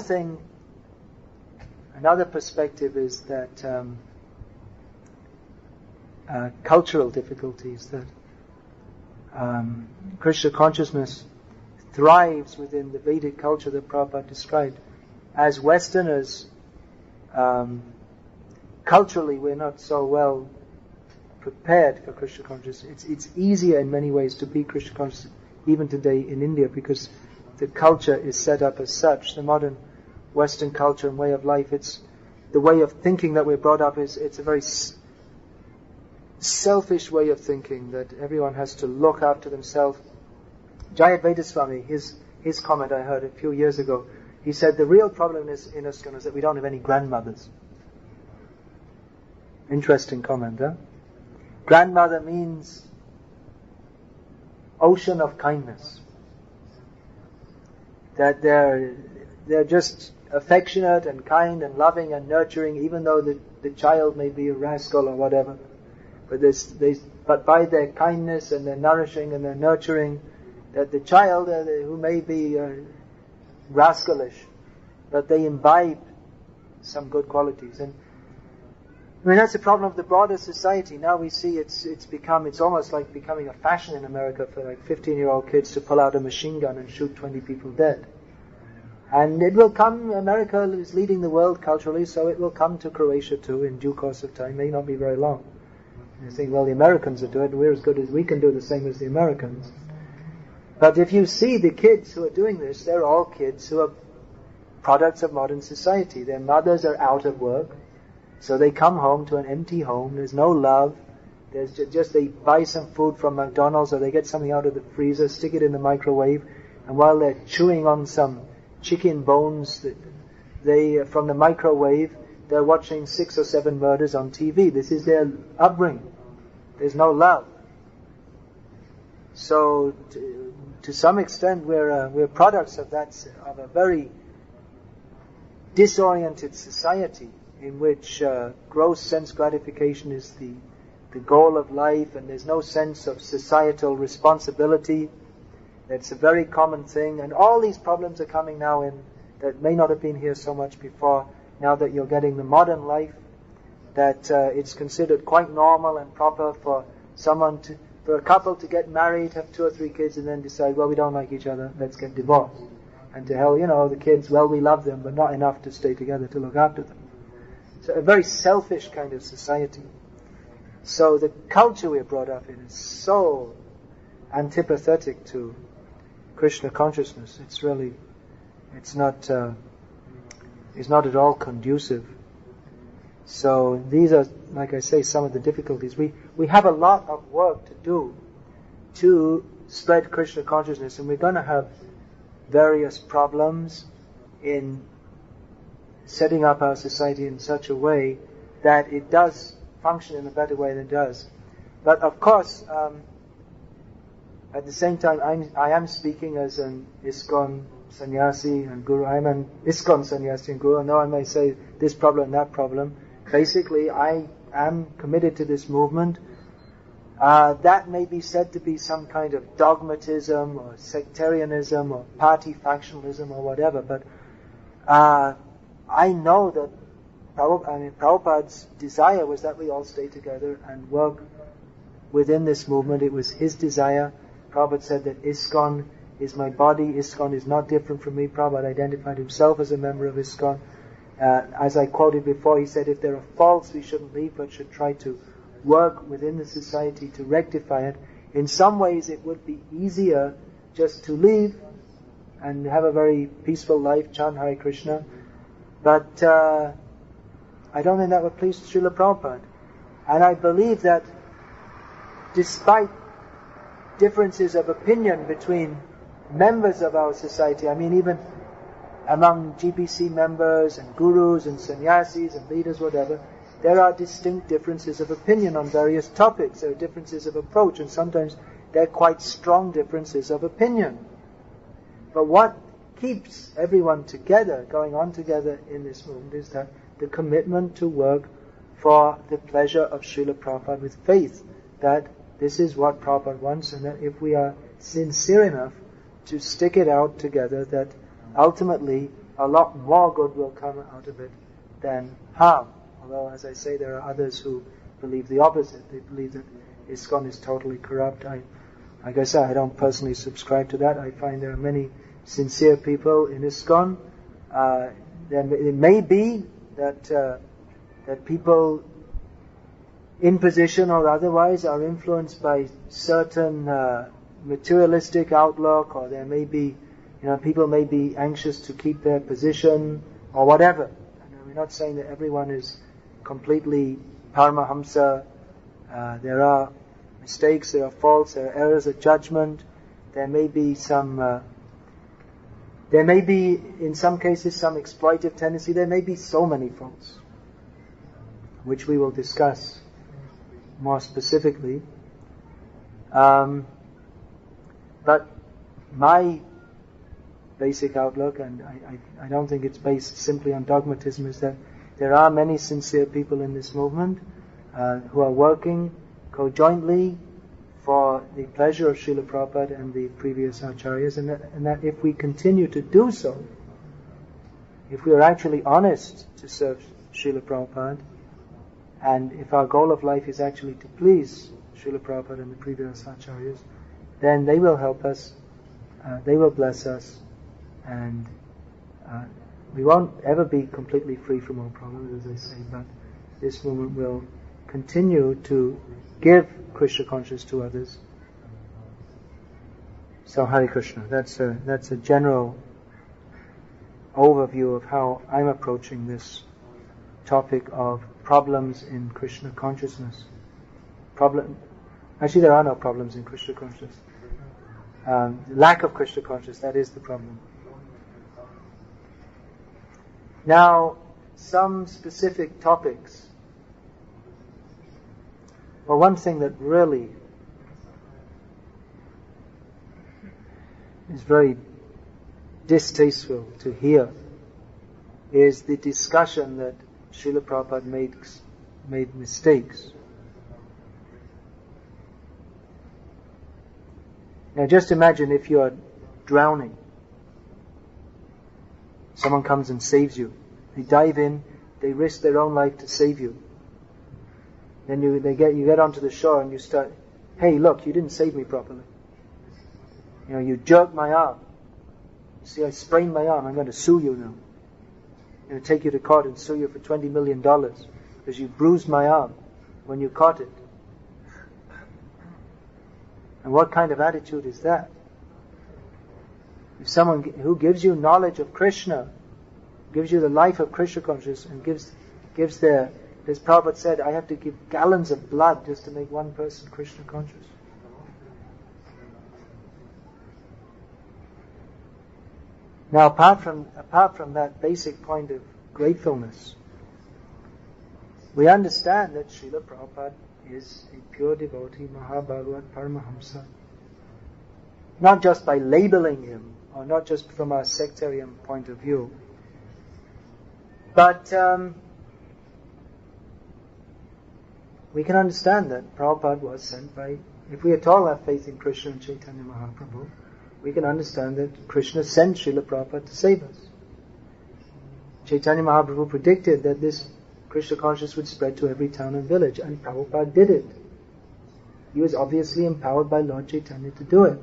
Speaker 1: perspective is that cultural difficulties, that Krishna consciousness thrives within the Vedic culture that Prabhupada described. As Westerners, culturally we're not so well prepared for Krishna consciousness. It's easier in many ways to be Krishna conscious even today in India, because the culture is set up as such. The modern Western culture and way of life, it's the way of thinking that we're brought up is, it's a very selfish way of thinking, that everyone has to look after themselves. Jayadvaita Swami, his comment I heard a few years ago, he said the real problem in ISKCON is that we don't have any grandmothers. Interesting comment, huh? Grandmother means ocean of kindness. That they're just affectionate and kind and loving and nurturing, even though the child may be a rascal or whatever. But by their kindness and their nourishing and their nurturing, that the child who may be rascalish, but they imbibe some good qualities. And I mean, that's the problem of the broader society. Now we see it's almost like becoming a fashion in America for like 15-year-old kids to pull out a machine gun and shoot 20 people dead. And it will come, America is leading the world culturally, so it will come to Croatia too in due course of time. May not be very long. And you think, well, the Americans are doing it, we're as good as we can do the same as the Americans. But if you see the kids who are doing this, they're all kids who are products of modern society. Their mothers are out of work, so they come home to an empty home. There's no love. There's just they buy some food from McDonald's, or they get something out of the freezer, stick it in the microwave, and while they're chewing on some chicken bones that they from the microwave, they're watching 6 or 7 murders on TV. This is their upbringing. There's no love. So to some extent, we're products of that, of a very disoriented society in which gross sense gratification is the goal of life, and there's no sense of societal responsibility. It's a very common thing, and all these problems are coming now in that may not have been here so much before. Now that you're getting the modern life, that it's considered quite normal and proper for a couple to get married, have 2 or 3 kids, and then decide, well, we don't like each other, let's get divorced. And to hell, the kids, well, we love them, but not enough to stay together to look after them. So a very selfish kind of society. So the culture we're brought up in is so antipathetic to Krishna consciousness. It's not at all conducive. So these are, like I say, some of the difficulties. We have a lot of work to do to spread Krishna consciousness, and we're going to have various problems in setting up our society in such a way that it does function in a better way than it does. But of course, at the same time, I am speaking as an ISKCON sannyasi and guru. I'm an ISKCON sannyasi and guru. Now I may say this problem and that problem. Basically, I am committed to this movement. That may be said to be some kind of dogmatism or sectarianism or party factionalism or whatever, but I know that Prabhupada's desire was that we all stay together and work within this movement. It was his desire. Prabhupada said that ISKCON is my body, ISKCON is not different from me. Prabhupada identified himself as a member of ISKCON. As I quoted before, he said if there are faults we shouldn't leave, but should try to work within the society to rectify it. In some ways it would be easier just to leave and have a very peaceful life, chant Hare Krishna. But I don't think that would please Srila Prabhupada. And I believe that despite differences of opinion between members of our society, I mean even among GPC members and gurus and sannyasis and leaders, whatever, there are distinct differences of opinion on various topics. There are differences of approach, and sometimes there are quite strong differences of opinion. But what keeps everyone together, going on together in this movement, is that the commitment to work for the pleasure of Srila Prabhupada with faith that this is what Prabhupada wants, and that if we are sincere enough to stick it out together, that ultimately a lot more good will come out of it than harm. Although, as I say, there are others who believe the opposite. They believe that ISKCON is totally corrupt. Like I said, I don't personally subscribe to that. I find there are many sincere people in ISKCON. It may be that people in position or otherwise are influenced by certain materialistic outlook, or there may be, people may be anxious to keep their position or whatever. And we're not saying that everyone is completely Paramahamsa. There are mistakes, there are faults, there are errors of judgment. There may be in some cases some exploitive tendency. There may be so many faults, which we will discuss more specifically. But my basic outlook, and I don't think it's based simply on dogmatism, is that there are many sincere people in this movement who are working conjointly for the pleasure of Srila Prabhupada and the previous acharyas, and that if we continue to do so, if we are actually honest to serve Srila Prabhupada, And if our goal of life is actually to please Srila Prabhupada and the previous acharyas, then they will help us, they will bless us, and we won't ever be completely free from all problems, as I say, but this movement will continue to give Krishna consciousness to others. So Hare Krishna, that's a general overview of how I'm approaching this topic of problems in Krishna consciousness. Actually, there are no problems in Krishna consciousness. Lack of Krishna consciousness, that is the problem. Now, some specific topics. Well, one thing that really is very distasteful to hear is the discussion that Srila Prabhupada made mistakes. Now just imagine if you are drowning. Someone comes and saves you. They dive in, they risk their own life to save you. Then you get onto the shore and you start, hey look, you didn't save me properly. You jerked my arm. See, I sprained my arm, I'm going to sue you now. I'm going to take you to court and sue you for $20 million because you bruised my arm when you caught it. And what kind of attitude is that? If someone who gives you knowledge of Krishna, gives you the life of Krishna consciousness, and gives their, as Prabhupada said, I have to give gallons of blood just to make one person Krishna conscious. Now, apart from that basic point of gratefulness, we understand that Srila Prabhupada is a pure devotee, Mahabhagavat Paramahamsa. Not just by labeling him, or not just from a sectarian point of view, but we can understand that Prabhupada was sent by, if we at all have faith in Krishna and Chaitanya Mahaprabhu, we can understand that Krishna sent Srila Prabhupada to save us. Chaitanya Mahaprabhu predicted that this Krishna consciousness would spread to every town and village, and Prabhupada did it. He was obviously empowered by Lord Chaitanya to do it.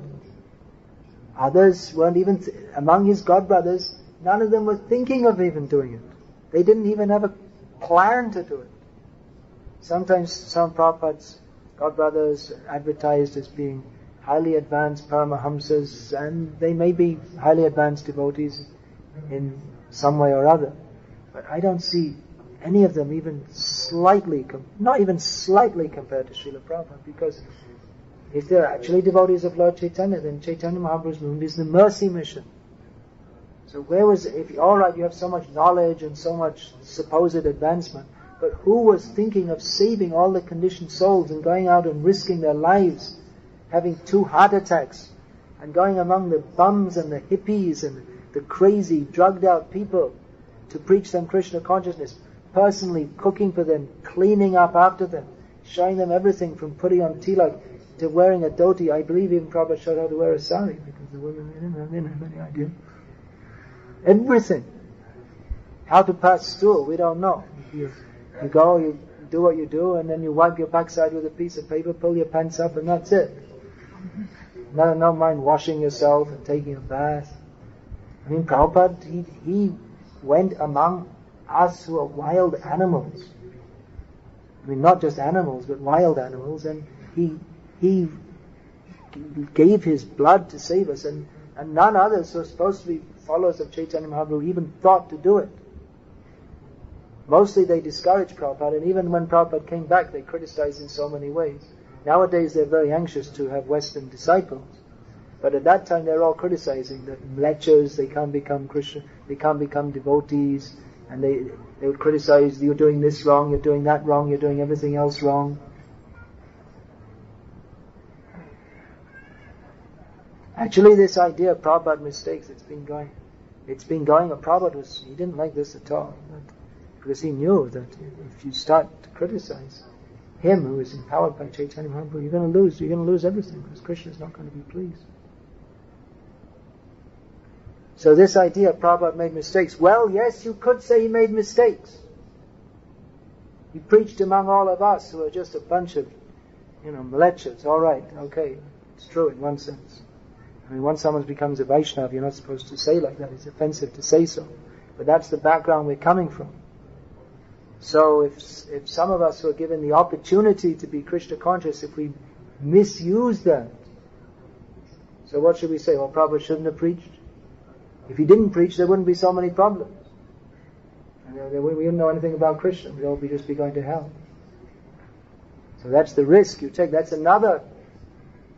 Speaker 1: Others weren't even, among his godbrothers, none of them were thinking of even doing it. They didn't even have a plan to do it. Sometimes some Prabhupada's godbrothers advertised as being highly advanced Paramahamsas, and they may be highly advanced devotees in some way or other. But I don't see any of them even slightly, not even slightly compared to Srila Prabhupada, because if they're actually devotees of Lord Chaitanya, then Chaitanya Mahaprabhu's movement is the mercy mission. So alright, you have so much knowledge and so much supposed advancement, but who was thinking of saving all the conditioned souls and going out and risking their lives, having 2 heart attacks, and going among the bums and the hippies and the crazy, drugged out people to preach them Krishna consciousness, personally cooking for them, cleaning up after them, showing them everything from putting on tilak to wearing a dhoti. I believe even Prabhupada showed how to wear a sari, because the women didn't have any idea. Everything. How to pass stool, we don't know. You go, you do what you do, and then you wipe your backside with a piece of paper, pull your pants up, and that's it. No mind washing yourself and taking a bath. I mean, Prabhupada, he went among us who are wild animals. I mean, not just animals, but wild animals, and he gave his blood to save us, and none others who are supposed to be followers of Chaitanya Mahaprabhu even thought to do it. Mostly they discouraged Prabhupada, and even when Prabhupada came back, they criticized in so many ways. Nowadays they're very anxious to have Western disciples. But at that time they're all criticizing that lectures, they can't become Krishna, they can't become devotees, and they would criticize, you're doing this wrong, you're doing that wrong, you're doing everything else wrong. Actually, this idea of Prabhupada mistakes, it's been going. Prabhupada he didn't like this at all. Because he knew that if you start to criticize him who is empowered by Chaitanya Mahaprabhu, you're going to lose everything, because Krishna is not going to be pleased. So this idea of Prabhupada made mistakes, well, yes, you could say he made mistakes. He preached among all of us who are just a bunch of, mlechas. All right, okay, it's true in one sense. I mean, once someone becomes a Vaishnava, you're not supposed to say like that. It's offensive to say so. But that's the background we're coming from. So if some of us were given the opportunity to be Krishna conscious, if we misuse that, so what should we say? Well, Prabhupada shouldn't have preached. If he didn't preach, there wouldn't be so many problems. And we wouldn't know anything about Krishna. We'd all just be going to hell. So that's the risk you take. That's another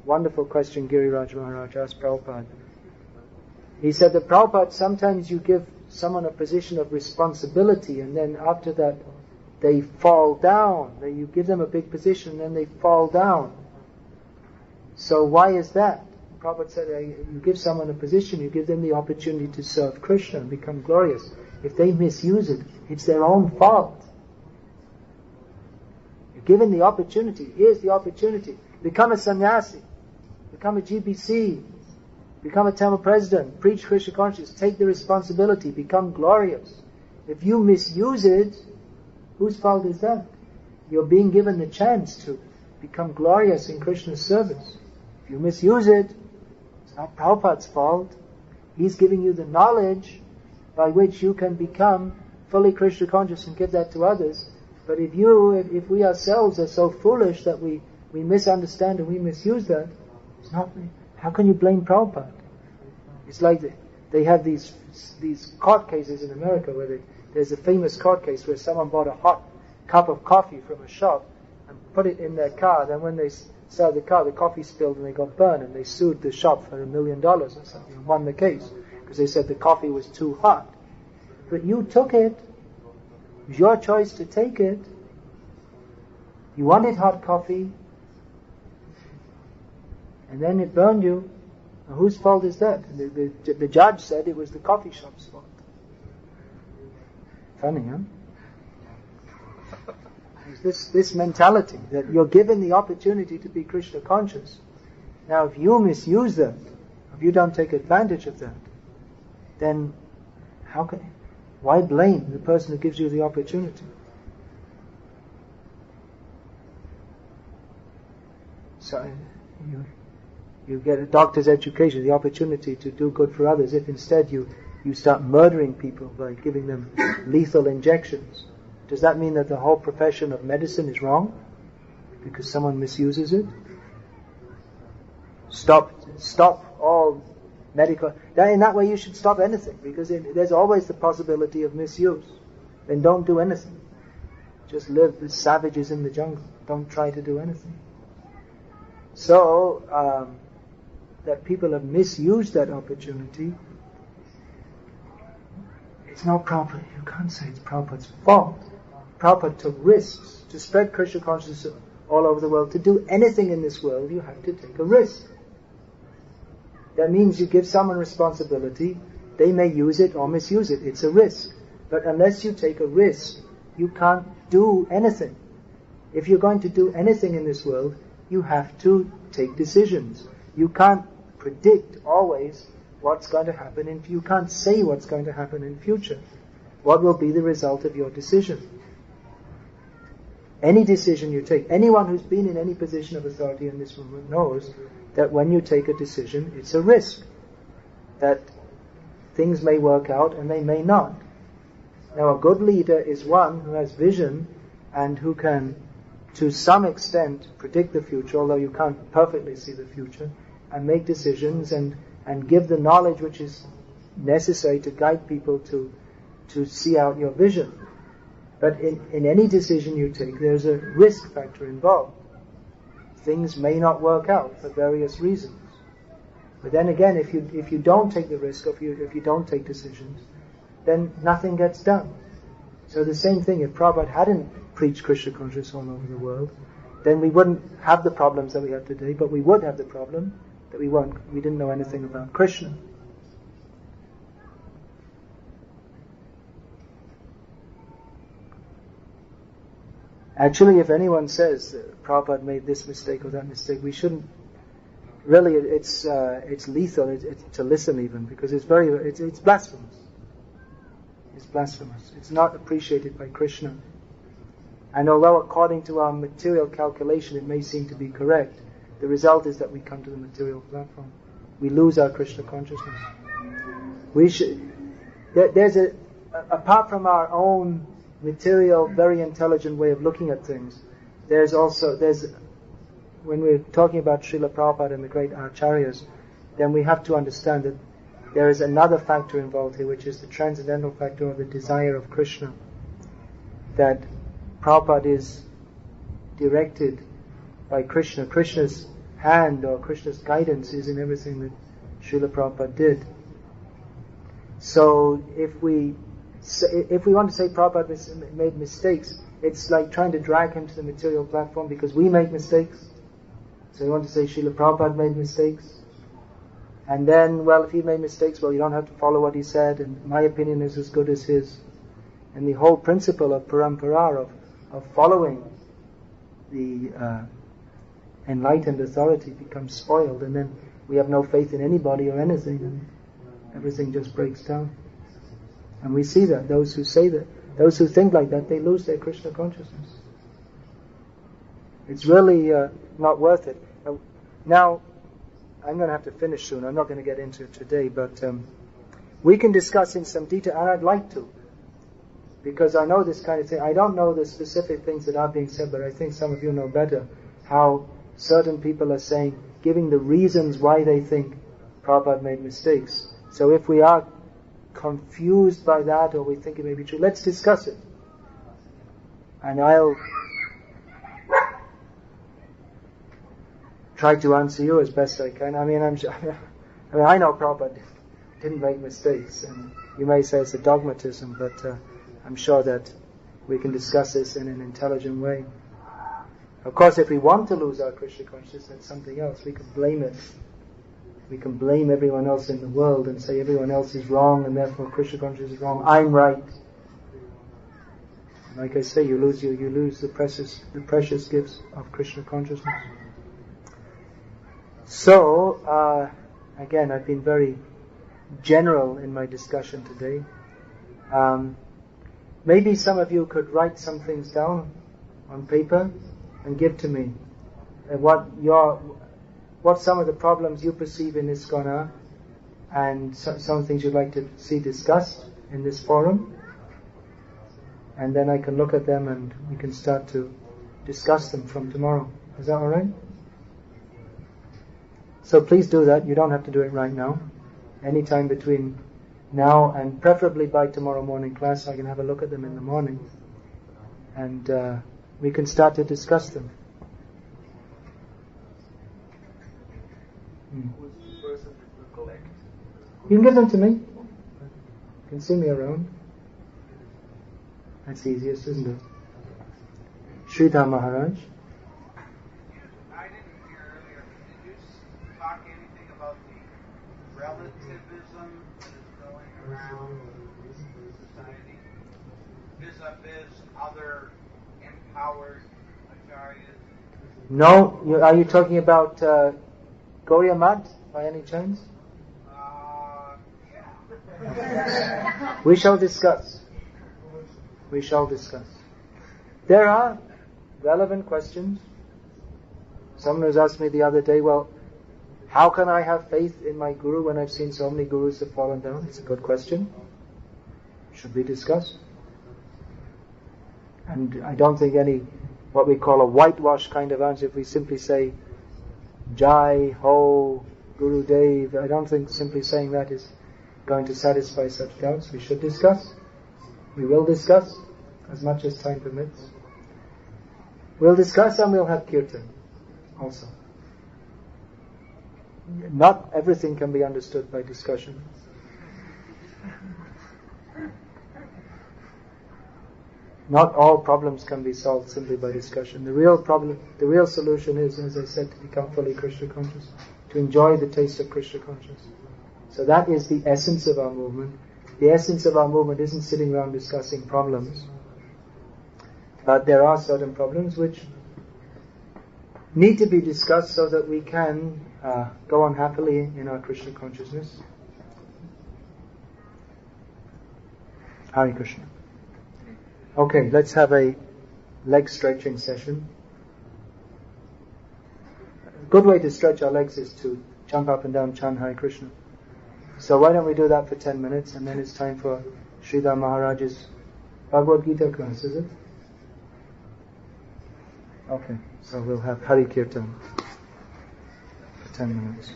Speaker 1: wonderful question Giriraj Maharaj asked Prabhupada. He said that Prabhupada, sometimes you give someone a position of responsibility and then after that they fall down. You give them a big position and then they fall down. So why is that? Prabhupada said, you give someone a position, you give them the opportunity to serve Krishna and become glorious. If they misuse it, it's their own fault. You're given the opportunity. Here's the opportunity. Become a sannyasi. Become a GBC. Become a temple president. Preach Krishna consciousness. Take the responsibility. Become glorious. If you misuse it, whose fault is that? You're being given the chance to become glorious in Krishna's service. If you misuse it, it's not Prabhupada's fault. He's giving you the knowledge by which you can become fully Krishna conscious and give that to others. But if we ourselves are so foolish that we misunderstand and we misuse that, it's not. How can you blame Prabhupada? It's like they have these court cases in America where there's a famous court case where someone bought a hot cup of coffee from a shop and put it in their car. Then when they started the car, the coffee spilled and they got burned, and they sued the shop for $1 million or something and won the case because they said the coffee was too hot. But you took it. It was your choice to take it. You wanted hot coffee, and then it burned you. Now, whose fault is that? The judge said it was the coffee shop's fault. Funny, huh? This mentality that you're given the opportunity to be Krishna conscious. Now, if you misuse that, if you don't take advantage of that, then why blame the person who gives you the opportunity? So you get a doctor's education, the opportunity to do good for others. If instead you start murdering people by giving them lethal injections, does that mean that the whole profession of medicine is wrong because someone misuses it? Stop all medical. In that way you should stop anything, because there's always the possibility of misuse. Then don't do anything. Just live as savages in the jungle. Don't try to do anything. So, that people have misused that opportunity, it's not Prabhupada. You can't say it's Prabhupada's fault. Prabhupada took risks to spread Krishna consciousness all over the world. To do anything in this world, you have to take a risk. That means you give someone responsibility. They may use it or misuse it. It's a risk. But unless you take a risk, you can't do anything. If you're going to do anything in this world, you have to take decisions. You can't predict always what's going to happen. You can't say what's going to happen in future. What will be the result of your decision? Any decision you take, anyone who's been in any position of authority in this movement knows that when you take a decision, it's a risk. That things may work out and they may not. Now, a good leader is one who has vision and who can, to some extent, predict the future, although you can't perfectly see the future, and make decisions and give the knowledge which is necessary to guide people to see out your vision. But in any decision you take, there's a risk factor involved. Things may not work out for various reasons. But then again, if you don't take the risk, if you don't take decisions, then nothing gets done. So the same thing, if Prabhupada hadn't preached Krishna consciousness all over the world, then we wouldn't have the problems that we have today, but we would have the problem that we didn't know anything about Krishna. Actually, if anyone says Prabhupada made this mistake or that mistake, we shouldn't. Really, it's lethal to listen even, because it's blasphemous. It's blasphemous. It's not appreciated by Krishna. And although according to our material calculation it may seem to be correct, the result is that we come to the material platform. We lose our Krishna consciousness. There's apart from our own material, very intelligent way of looking at things, there's when we're talking about Srila Prabhupada and the great acharyas, then we have to understand that there is another factor involved here, which is the transcendental factor of the desire of Krishna. That Prabhupada is directed by Krishna. Krishna's hand or Krishna's guidance is in everything that Srila Prabhupada did. So if we want to say Prabhupada made mistakes, it's like trying to drag him to the material platform because we make mistakes. So you want to say Srila Prabhupada made mistakes? And then, well, if he made mistakes, well, you don't have to follow what he said, and my opinion is as good as his. And the whole principle of parampara, of following the enlightened authority becomes spoiled, and then we have no faith in anybody or anything, and everything just breaks down. And we see that, those who say that, those who think like that, they lose their Krishna consciousness. It's really not worth it. Now, I'm going to have to finish soon. I'm not going to get into it today, but we can discuss in some detail, and I'd like to, because I know this kind of thing. I don't know the specific things that are being said, but I think some of you know better how certain people are saying, giving the reasons why they think Prabhupada made mistakes. So if we are confused by that, or we think it may be true, let's discuss it. And I'll try to answer you as best I can. I know Prabhupada didn't make mistakes, and you may say it's a dogmatism, but I'm sure that we can discuss this in an intelligent way. Of course, if we want to lose our Krishna consciousness, that's something else. We can blame it. We can blame everyone else in the world and say everyone else is wrong, and therefore Krishna consciousness is wrong. I'm right. Like I say, you lose the precious gifts of Krishna consciousness. So, again, I've been very general in my discussion today. Maybe some of you could write some things down on paper and give to me. What some of the problems you perceive in ISKCON are, and some things you'd like to see discussed in this forum. And then I can look at them and we can start to discuss them from tomorrow. Is that alright? So please do that. You don't have to do it right now. Anytime between now and preferably by tomorrow morning class, I can have a look at them in the morning. And we can start to discuss them. You can give them to me. You can see me around. That's easiest, isn't it? Sridhar Maharaj.
Speaker 2: I didn't hear earlier, did you talk anything about the relativism that is going around society vis-a-vis other empowered acharyas?
Speaker 1: No, are you talking about Gauriya Math by any chance?
Speaker 2: Yeah.
Speaker 1: We shall discuss. There are relevant questions. Someone was asked me the other day, well, how can I have faith in my guru when I've seen so many gurus have fallen down? It's a good question. Should be discussed. And I don't think any, what we call a whitewash kind of answer, if we simply say, Jai, Ho, Guru Dev, I don't think simply saying that is going to satisfy such doubts. We should discuss. We will discuss as much as time permits. We'll discuss and we'll have kirtan also. Not everything can be understood by discussion. Not all problems can be solved simply by discussion. The real solution is, as I said, to become fully Krishna conscious, to enjoy the taste of Krishna consciousness. So that is the essence of our movement. The essence of our movement isn't sitting around discussing problems, but there are certain problems which need to be discussed so that we can go on happily in our Krishna consciousness. Hare Krishna. Okay, let's have a leg stretching session. A good way to stretch our legs is to jump up and down, chant Hare Krishna. So why don't we do that for 10 minutes, and then it's time for Sridhar Maharaj's Bhagavad Gita class, is it? Okay, so we'll have Hari Kirtan for 10 minutes.